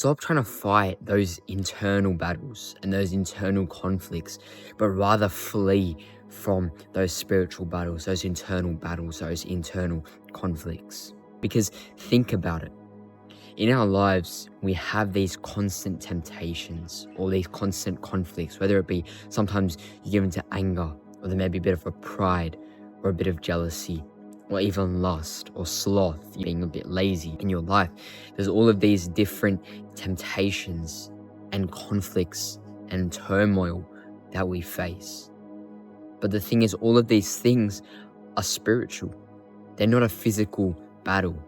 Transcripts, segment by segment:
stop trying to fight those internal battles and those internal conflicts, but rather flee from those spiritual battles, those internal conflicts. Because think about it. In our lives, we have these constant temptations or these constant conflicts, whether it be sometimes you give into anger, or there may be a bit of a pride or a bit of jealousy, or even lust or sloth, being a bit lazy in your life. There's all of these different temptations and conflicts and turmoil that we face. But the thing is, all of these things are spiritual. They're not a physical battle.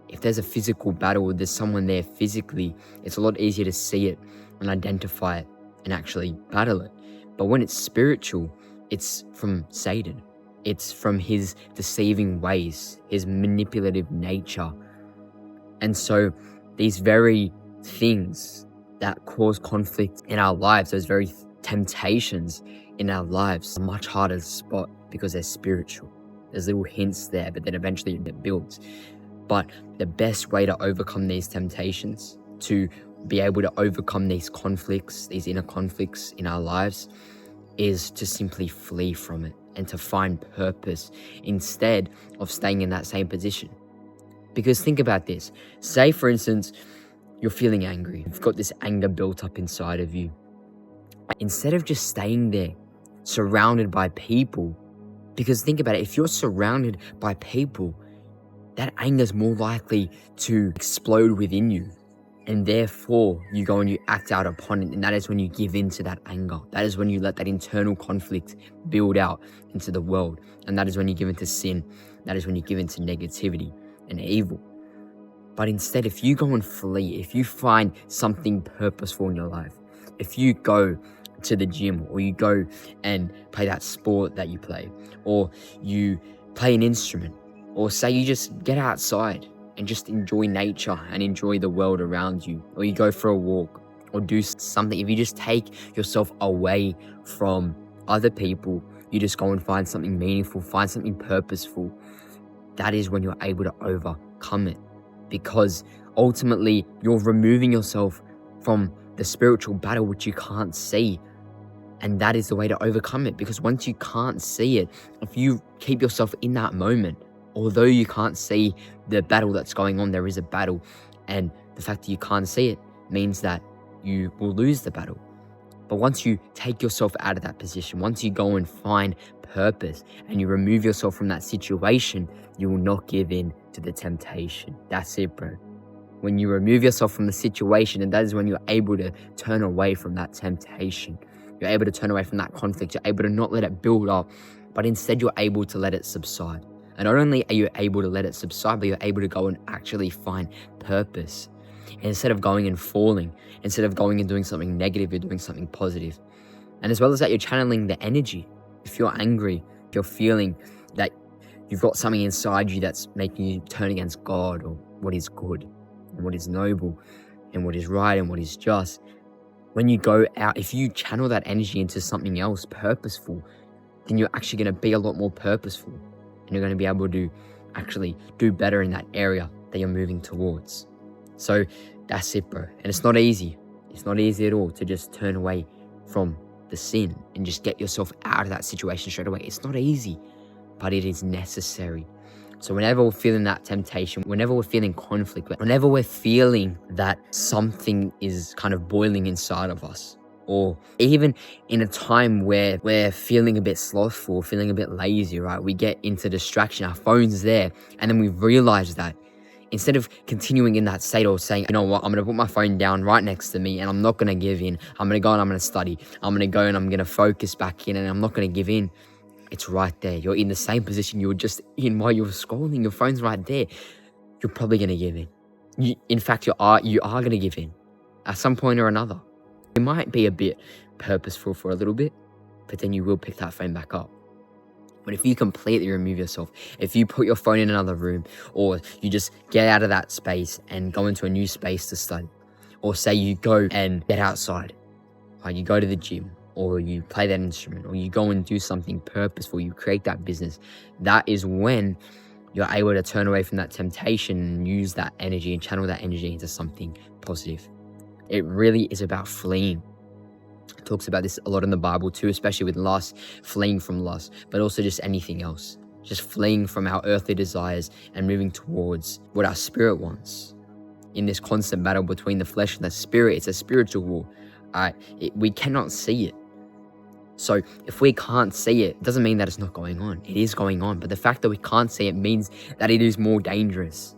If there's a physical battle, there's someone there physically, it's a lot easier to see it and identify it and actually battle it. But when it's spiritual, it's from Satan. It's from his deceiving ways, his manipulative nature. And so these very things that cause conflict in our lives, those very temptations in our lives, are much harder to spot because they're spiritual. There's little hints there, but then eventually it builds. But the best way to overcome these temptations, to be able to overcome these conflicts, these inner conflicts in our lives, is to simply flee from it and to find purpose instead of staying in that same position. Because think about this. Say, for instance, you're feeling angry. You've got this anger built up inside of you. Instead of just staying there, surrounded by people, because think about it, if you're surrounded by people, that anger is more likely to explode within you. And therefore, you go and you act out upon it. And that is when you give in to that anger. That is when you let that internal conflict build out into the world. And that is when you give in to sin. That is when you give in to negativity and evil. But instead, if you go and flee, if you find something purposeful in your life, if you go to the gym, or you go and play that sport that you play, or you play an instrument, or say you just get outside and just enjoy nature and enjoy the world around you, or you go for a walk or do something. If you just take yourself away from other people, you just go and find something meaningful, find something purposeful, that is when you're able to overcome it. Because ultimately, you're removing yourself from the spiritual battle which you can't see. And that is the way to overcome it. Because once you can't see it, if you keep yourself in that moment, although you can't see the battle that's going on, there is a battle. And the fact that you can't see it means that you will lose the battle. But once you take yourself out of that position, once you go and find purpose and you remove yourself from that situation, you will not give in to the temptation. That's it, bro. When you remove yourself from the situation, and that is when you're able to turn away from that temptation. You're able to turn away from that conflict. You're able to not let it build up, but instead you're able to let it subside. And not only are you able to let it subside, but you're able to go and actually find purpose. And instead of going and falling, instead of going and doing something negative, you're doing something positive. And as well as that, you're channeling the energy. If you're angry, if you're feeling that you've got something inside you that's making you turn against God, or what is good and what is noble and what is right and what is just, when you go out, if you channel that energy into something else purposeful, then you're actually going to be a lot more purposeful. And you're going to be able to actually do better in that area that you're moving towards. So that's it, bro. And it's not easy. It's not easy at all to just turn away from the sin and just get yourself out of that situation straight away. It's not easy, but it is necessary. So whenever we're feeling that temptation, whenever we're feeling conflict, whenever we're feeling that something is kind of boiling inside of us, or even in a time where we're feeling a bit slothful, feeling a bit lazy, right? We get into distraction, our phone's there, and then we realize that instead of continuing in that state or saying, you know what, I'm going to put my phone down right next to me and I'm not going to give in. I'm going to go and I'm going to study. I'm going to go and I'm going to focus back in and I'm not going to give in. It's right there. You're in the same position you were just in while you were scrolling. Your phone's right there. You're probably going to give in. In fact, you are going to give in at some point or another. It might be a bit purposeful for a little bit, but then you will pick that phone back up. But if you completely remove yourself, if you put your phone in another room, or you just get out of that space and go into a new space to study, or say you go and get outside, you go to the gym, or you play that instrument, or you go and do something purposeful, you create that business, that is when you're able to turn away from that temptation and use that energy and channel that energy into something positive. It really is about fleeing. It talks about this a lot in the Bible too, especially with lust, fleeing from lust, but also just anything else. Just fleeing from our earthly desires and moving towards what our spirit wants. In this constant battle between the flesh and the spirit, it's a spiritual war. We cannot see it. So if we can't see it, it doesn't mean that it's not going on. It is going on. But the fact that we can't see it means that it is more dangerous.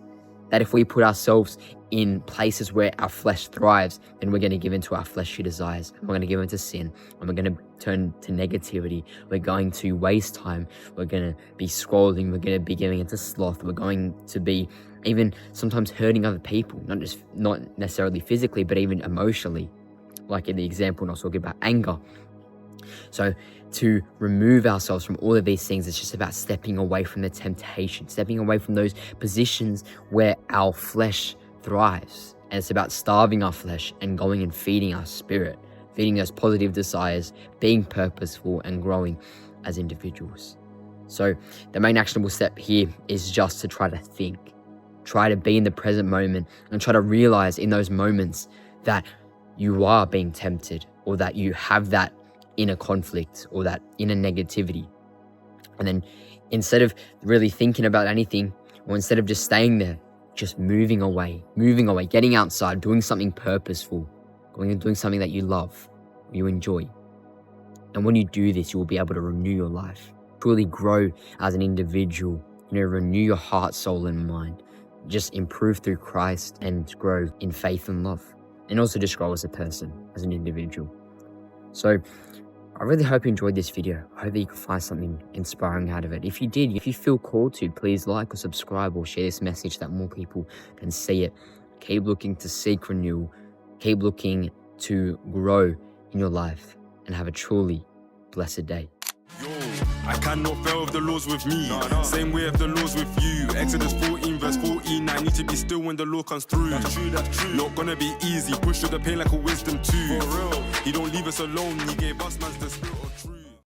That if we put ourselves in places where our flesh thrives, then we're going to give into our fleshly desires. We're going to give into sin. And we're going to turn to negativity. We're going to waste time. We're going to be scrolling. We're going to be giving into sloth. We're going to be even sometimes hurting other people. Not necessarily physically, but even emotionally. Like in the example when I was talking about anger. So to remove ourselves from all of these things, it's just about stepping away from the temptation, stepping away from those positions where our flesh thrives. And it's about starving our flesh and going and feeding our spirit, feeding those positive desires, being purposeful and growing as individuals. So the main actionable step here is just to try to think, try to be in the present moment and try to realize in those moments that you are being tempted or that you have that inner conflict or that inner negativity. And then instead of really thinking about anything, or instead of just staying there, just moving away, getting outside, doing something purposeful, going and doing something that you love, you enjoy. And when you do this, you will be able to renew your life, truly grow as an individual, renew your heart, soul, and mind, just improve through Christ and grow in faith and love, and also just grow as a person, as an individual. So I really hope you enjoyed this video. I hope that you can find something inspiring out of it. If you did, if you feel called to, please like or subscribe or share this message that more people can see it. Keep looking to seek renewal. Keep looking to grow in your life and have a truly blessed day. I cannot fail if the Lord's with me. Same way if the Lord's with you. Exodus 14 verse 14. I need to be still when the Lord comes through. That's true. Not gonna be easy. Push through the pain like a wisdom tooth. He don't leave us alone. He gave us man's the spirit of truth.